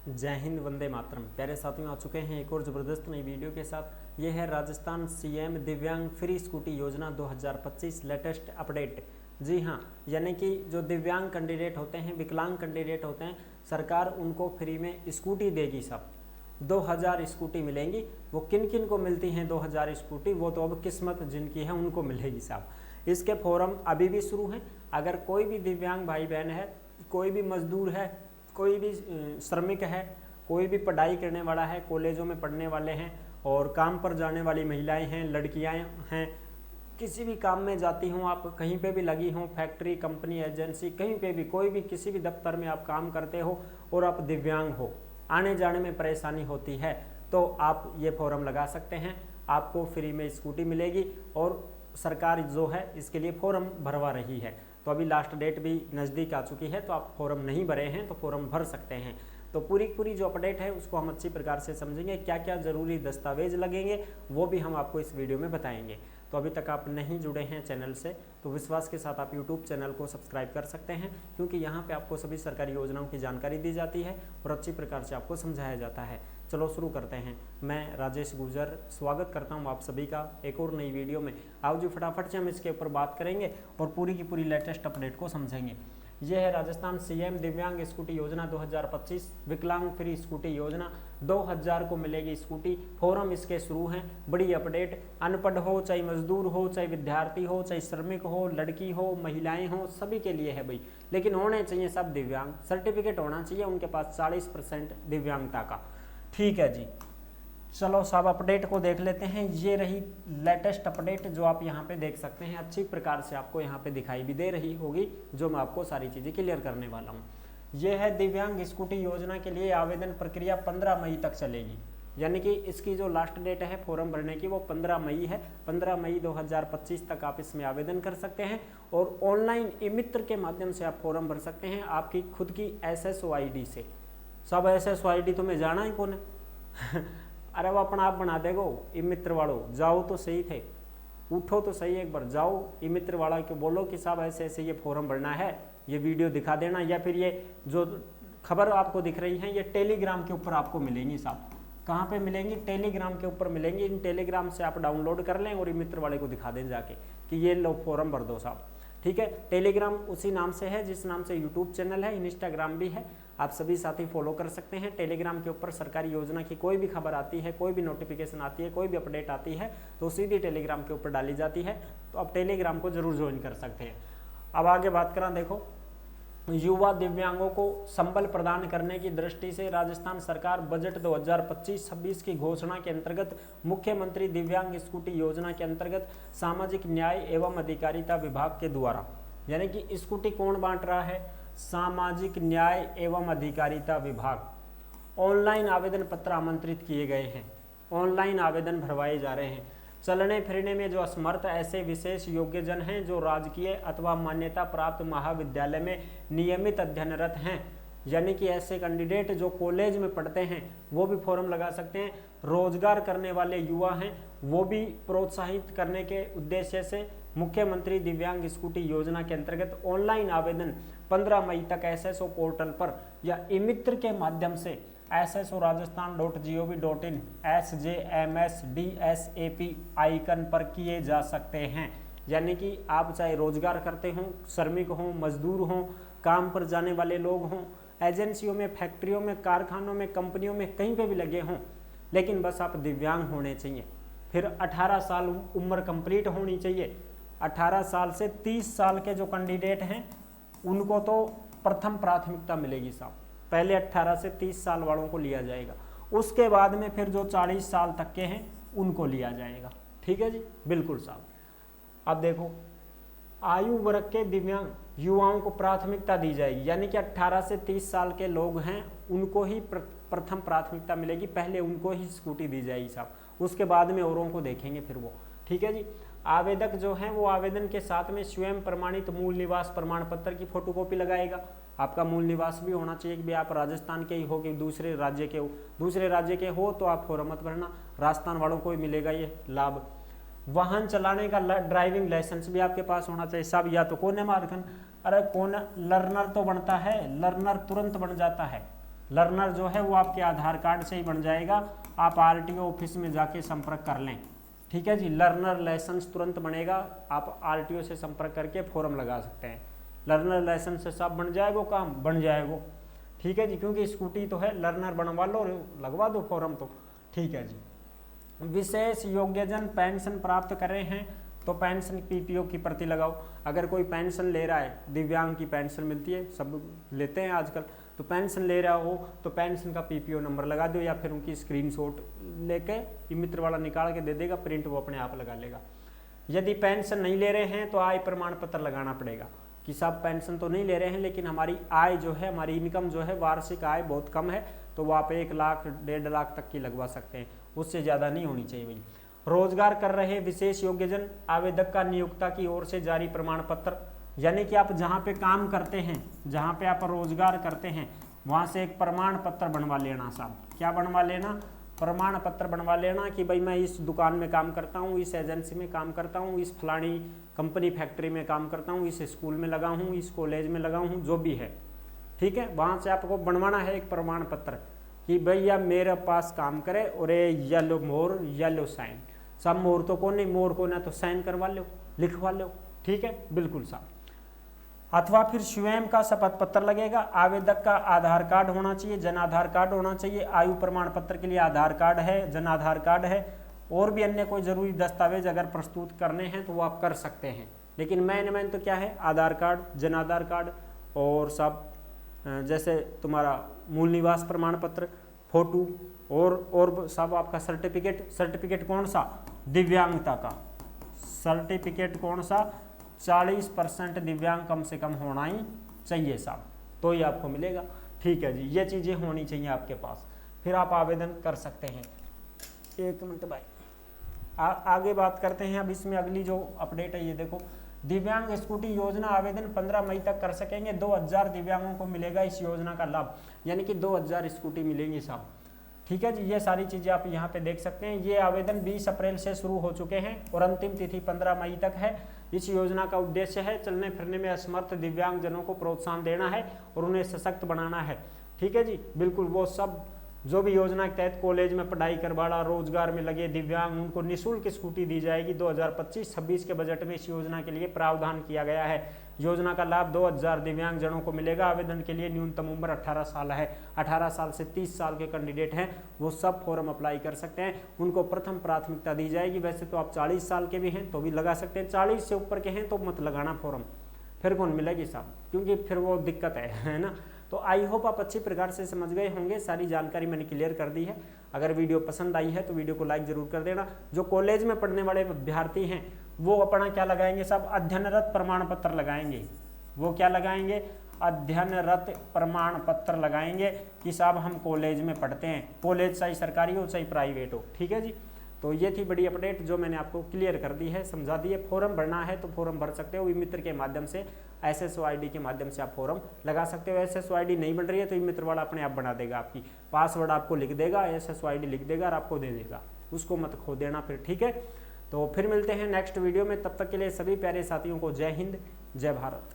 जय हिंद, वंदे मातरम। प्यारे साथियों, आ चुके हैं एक और ज़बरदस्त नई वीडियो के साथ। ये है राजस्थान सीएम दिव्यांग फ्री स्कूटी योजना 2025 लेटेस्ट अपडेट। जी हाँ, यानी कि जो दिव्यांग कैंडिडेट होते हैं, विकलांग कैंडिडेट होते हैं, सरकार उनको फ्री में स्कूटी देगी। सब 2000 स्कूटी मिलेंगी। वो किन किन को मिलती हैं 2000 स्कूटी, वो तो अब किस्मत जिनकी है उनको मिलेगी साहब। इसके फॉर्म अभी भी शुरू हैं। अगर कोई भी दिव्यांग भाई बहन है, कोई भी मजदूर है, कोई भी श्रमिक है, कोई भी पढ़ाई करने वाला है, कॉलेजों में पढ़ने वाले हैं और काम पर जाने वाली महिलाएं हैं, लड़कियां हैं, किसी भी काम में जाती हों, आप कहीं पे भी लगी हों, फैक्ट्री, कंपनी, एजेंसी, कहीं पे भी, कोई भी किसी भी दफ्तर में आप काम करते हो और आप दिव्यांग हो, आने जाने में परेशानी होती है, तो आप ये फॉर्म लगा सकते हैं। आपको फ्री में स्कूटी मिलेगी और सरकार जो है इसके लिए फॉर्म भरवा रही है। तो अभी लास्ट डेट भी नज़दीक आ चुकी है, तो आप फॉर्म नहीं भरे हैं तो फॉर्म भर सकते हैं। तो पूरी जो अपडेट है उसको हम अच्छी प्रकार से समझेंगे। क्या क्या ज़रूरी दस्तावेज लगेंगे वो भी हम आपको इस वीडियो में बताएंगे। तो अभी तक आप नहीं जुड़े हैं चैनल से तो विश्वास के साथ आप यूट्यूब चैनल को सब्सक्राइब कर सकते हैं, क्योंकि यहाँ पे आपको सभी सरकारी योजनाओं की जानकारी दी जाती है और अच्छी प्रकार से आपको समझाया जाता है। चलो शुरू करते हैं। मैं राजेश गुर्जर स्वागत करता हूँ आप सभी का एक और नई वीडियो में। आओ जी फटाफट से हम इसके ऊपर बात करेंगे और पूरी की पूरी लेटेस्ट अपडेट को समझेंगे। यह है राजस्थान सीएम दिव्यांग स्कूटी योजना 2025 विकलांग फ्री स्कूटी योजना। 2000 को मिलेगी स्कूटी। फॉर्म इसके शुरू हैं। बड़ी अपडेट। अनपढ़ हो, चाहे मजदूर हो, चाहे विद्यार्थी हो, चाहे श्रमिक हो, लड़की हो, महिलाएं हो, सभी के लिए है भाई। लेकिन होने चाहिए सब दिव्यांग। सर्टिफिकेट होना चाहिए उनके पास 40% दिव्यांगता का। ठीक है जी, चलो सब अपडेट को देख लेते हैं। ये रही लेटेस्ट अपडेट जो आप यहाँ पे देख सकते हैं। अच्छी प्रकार से आपको यहाँ पे दिखाई भी दे रही होगी, जो मैं आपको सारी चीज़ें क्लियर करने वाला हूँ। ये है दिव्यांग स्कूटी योजना के लिए आवेदन प्रक्रिया 15 मई तक चलेगी। यानी कि इसकी जो लास्ट डेट है फॉर्म भरने की वो 15 मई है। 15 मई 2025 तक आप इसमें आवेदन कर सकते हैं और ऑनलाइन ई मित्र के माध्यम से आप फॉर्म भर सकते हैं आपकी खुद की SSO ID से। सब SSO ID तुम्हें जाना ही कौन है अरे वो अपना आप बना देगो। ई मित्र वालों जाओ तो सही थे, उठो तो सही, एक बार जाओ ई मित्र वाला के बोलो कि साहब ऐसे ऐसे ये फॉर्म भरना है, ये वीडियो दिखा देना। या फिर ये जो खबर आपको दिख रही है ये टेलीग्राम के ऊपर आपको मिलेंगी साहब। कहाँ पे मिलेंगी? टेलीग्राम के ऊपर मिलेंगी। इन टेलीग्राम से आप डाउनलोड कर लें और ई मित्र वाले को दिखा दें जाके कि ये लो फॉर्म भर दो साहब। ठीक है, टेलीग्राम उसी नाम से है जिस नाम से यूट्यूब चैनल है, इंस्टाग्राम भी है। आप सभी साथी फॉलो कर सकते हैं। टेलीग्राम के ऊपर सरकारी योजना की कोई भी खबर आती है, कोई भी नोटिफिकेशन आती है, कोई भी अपडेट आती है तो सीधी टेलीग्राम के ऊपर डाली जाती है। तो आप टेलीग्राम को जरूर ज्वाइन कर सकते हैं। अब आगे बात करें, देखो युवा दिव्यांगों को संबल प्रदान करने की दृष्टि से राजस्थान सरकार बजट 2025-26 की घोषणा के अंतर्गत मुख्यमंत्री दिव्यांग स्कूटी योजना के अंतर्गत सामाजिक न्याय एवं अधिकारिता विभाग के द्वारा, यानी कि स्कूटी कौन बांट रहा है? सामाजिक न्याय एवं अधिकारिता विभाग। ऑनलाइन आवेदन पत्र आमंत्रित किए गए हैं, ऑनलाइन आवेदन भरवाए जा रहे हैं। चलने फिरने में जो असमर्थ ऐसे विशेष योग्यजन हैं जो राजकीय अथवा मान्यता प्राप्त महाविद्यालय में नियमित अध्ययनरत हैं, यानी कि ऐसे कैंडिडेट जो कॉलेज में पढ़ते हैं वो भी फॉर्म लगा सकते हैं। रोजगार करने वाले युवा हैं वो भी प्रोत्साहित करने के उद्देश्य से मुख्यमंत्री दिव्यांग स्कूटी योजना के अंतर्गत ऑनलाइन आवेदन 15 मई तक SSO पोर्टल पर या ई मित्र के माध्यम से SSOrajasthan.gov.in SJMSDSAP आइकन पर किए जा सकते हैं। यानी कि आप चाहे रोजगार करते हों, श्रमिक हों, मजदूर हों, काम पर जाने वाले लोग हों, एजेंसियों में, फैक्ट्रियों में, कारखानों में, कंपनियों में, कहीं पे भी लगे हों, लेकिन बस आप दिव्यांग होने चाहिए। फिर 18 साल उम्र कंप्लीट होनी चाहिए। 18 साल से 30 साल के जो कैंडिडेट हैं उनको तो प्रथम प्राथमिकता मिलेगी साहब। पहले 18 से 30 साल वालों को लिया जाएगा, उसके बाद में फिर जो 40 साल तक के हैं उनको लिया जाएगा। ठीक है जी, बिल्कुल साहब। अब देखो, आयु वर्ग के दिव्यांग युवाओं को प्राथमिकता दी जाएगी, यानी कि 18 से 30 साल के लोग हैं उनको ही प्रथम प्राथमिकता मिलेगी। पहले उनको ही स्कूटी दी जाएगी साहब, उसके बाद में औरों को देखेंगे फिर वो। ठीक है जी। आवेदक जो हैं वो आवेदन के साथ में स्वयं प्रमाणित मूल निवास प्रमाण पत्र की फोटोकॉपी लगाएगा। आपका मूल निवास भी होना चाहिए कि भी आप राजस्थान के ही हो कि दूसरे राज्य के हो। दूसरे राज्य के हो तो आप फॉर्म मत भरना, राजस्थान वालों को ही मिलेगा ये लाभ। वाहन चलाने का ड्राइविंग लाइसेंस भी आपके पास होना चाहिए साहब। या तो कौन है मार्कन, अरे कौन लर्नर तो बनता है, लर्नर तुरंत बन जाता है, लर्नर जो है वो आपके आधार कार्ड से ही बन जाएगा। आप आरटीओ ऑफिस में जाके संपर्क कर लें, ठीक है जी। लर्नर लाइसेंस तुरंत बनेगा, आप आरटीओ से संपर्क करके फॉर्म लगा सकते हैं। लर्नर लाइसेंस से सब बन जाएगा, काम बन जाएगा, ठीक है जी। क्योंकि स्कूटी तो है, लर्नर बनवा लो, लगवा दो फॉर्म तो, ठीक है जी। विशेष योग्यजन पेंशन प्राप्त कर रहे हैं तो पेंशन पीपीओ की प्रति लगाओ। अगर कोई पेंशन ले रहा है, दिव्यांग की पेंशन मिलती है, सब लेते हैं आजकल, तो पेंशन ले रहा हो तो पेंशन का पीपीओ नंबर लगा दो, या फिर उनकी स्क्रीनशॉट लेके ई मित्र वाला निकाल के दे देगा, प्रिंट वो अपने आप लगा लेगा। यदि पेंशन नहीं ले रहे हैं तो आय प्रमाण पत्र लगाना पड़ेगा कि साहब पेंशन तो नहीं ले रहे हैं लेकिन हमारी आय जो है, हमारी इनकम जो है, वार्षिक आय बहुत कम है, तो वो आप 1 लाख 1.5 लाख तक की लगवा सकते हैं, उससे ज़्यादा नहीं होनी चाहिए भाई। रोजगार कर रहे विशेष योग्यजन आवेदक का नियोक्ता की ओर से जारी प्रमाण पत्र, यानी कि आप जहाँ पे काम करते हैं, जहाँ पे आप रोजगार करते हैं, वहाँ से एक प्रमाण पत्र बनवा लेना साहब। क्या बनवा लेना? प्रमाण पत्र बनवा लेना कि भाई मैं इस दुकान में काम करता हूँ, इस एजेंसी में काम करता हूँ, इस फलानी कंपनी फैक्ट्री में काम करता हूँ, इस स्कूल में लगा हूँ, इस कॉलेज में लगा हूँ, जो भी है, ठीक है। वहाँ से आपको बनवाना है एक प्रमाण पत्र कि भैया मेरे पास काम करे, और ये येलो मोर येलो साइन, सब मोर तो कौन नहीं, मोर को ना तो साइन करवा लो, लिखवा लो, ठीक है, बिल्कुल साहब। अथवा फिर स्वयं का शपथ पत्र लगेगा। आवेदक का आधार कार्ड होना चाहिए, जन आधार कार्ड होना चाहिए। आयु प्रमाण पत्र के लिए आधार कार्ड है, जन आधार कार्ड है, और भी अन्य कोई जरूरी दस्तावेज अगर प्रस्तुत करने हैं तो वो आप कर सकते हैं। लेकिन मेन तो क्या है, आधार कार्ड, जन आधार कार्ड, और सब जैसे तुम्हारा मूल निवास प्रमाण पत्र, फोटो, और सब आपका सर्टिफिकेट कौन सा, दिव्यांगता का सर्टिफिकेट कौन सा, 40% दिव्यांग कम से कम होना ही चाहिए साहब, तो ही आपको मिलेगा, ठीक है जी। ये चीज़ें होनी चाहिए आपके पास, फिर आप आवेदन कर सकते हैं। 1 मिनट भाई, आगे बात करते हैं। अब इसमें अगली जो अपडेट है ये देखो, दिव्यांग स्कूटी योजना आवेदन 15 मई तक कर सकेंगे। 2000 दिव्यांगों को मिलेगा इस योजना का लाभ, यानी कि 2000 स्कूटी मिलेंगी साहब, ठीक है जी। ये सारी चीज़ें आप यहाँ पे देख सकते हैं। ये आवेदन 20 अप्रैल से शुरू हो चुके हैं और अंतिम तिथि 15 मई तक है। इस योजना का उद्देश्य है चलने फिरने में असमर्थ दिव्यांगजनों को प्रोत्साहन देना है और उन्हें सशक्त बनाना है, ठीक है जी। बिल्कुल वो सब जो भी योजना के तहत कॉलेज में पढ़ाई करवाना, रोजगार में लगे दिव्यांग, उनको निःशुल्क स्कूटी दी जाएगी। 2025-26 के बजट में इस योजना के लिए प्रावधान किया गया है। योजना का लाभ 2000 दिव्यांग जनों को मिलेगा। आवेदन के लिए न्यूनतम उम्र 18 साल है। 18 साल से 30 साल के कैंडिडेट हैं वो सब फॉर्म अप्लाई कर सकते हैं, उनको प्रथम प्राथमिकता दी जाएगी। वैसे तो आप 40 साल के भी हैं तो भी लगा सकते हैं, 40 से ऊपर के हैं तो मत लगाना फॉर्म, फिर कौन मिलेगी साहब, क्योंकि फिर वो दिक्कत है ना। तो आई होप आप अच्छी प्रकार से समझ गए होंगे, सारी जानकारी मैंने क्लियर कर दी है। अगर वीडियो पसंद आई है तो वीडियो को लाइक जरूर कर देना। जो कॉलेज में पढ़ने वाले विद्यार्थी हैं वो अपना क्या लगाएंगे साहब, अध्ययनरत प्रमाण पत्र लगाएंगे। वो क्या लगाएंगे, अध्ययनरत प्रमाण पत्र लगाएंगे कि साहब हम कॉलेज में पढ़ते हैं, कॉलेज चाहे सरकारी हो चाहे प्राइवेट हो, ठीक है जी। तो ये थी बड़ी अपडेट जो मैंने आपको क्लियर कर दी है, समझा दी है। फॉर्म भरना है तो फॉर्म भर सकते हो, ई मित्र के माध्यम से, SSO ID के माध्यम से आप फॉर्म लगा सकते हो। SSO ID नहीं बन रही है तो ई मित्र वाला अपने आप बना देगा, आपकी पासवर्ड आपको लिख देगा, SSO ID लिख देगा और आपको दे देगा, उसको मत खो देना फिर, ठीक है। तो फिर मिलते हैं नेक्स्ट वीडियो में, तब तक के लिए सभी प्यारे साथियों को जय हिंद, जय भारत।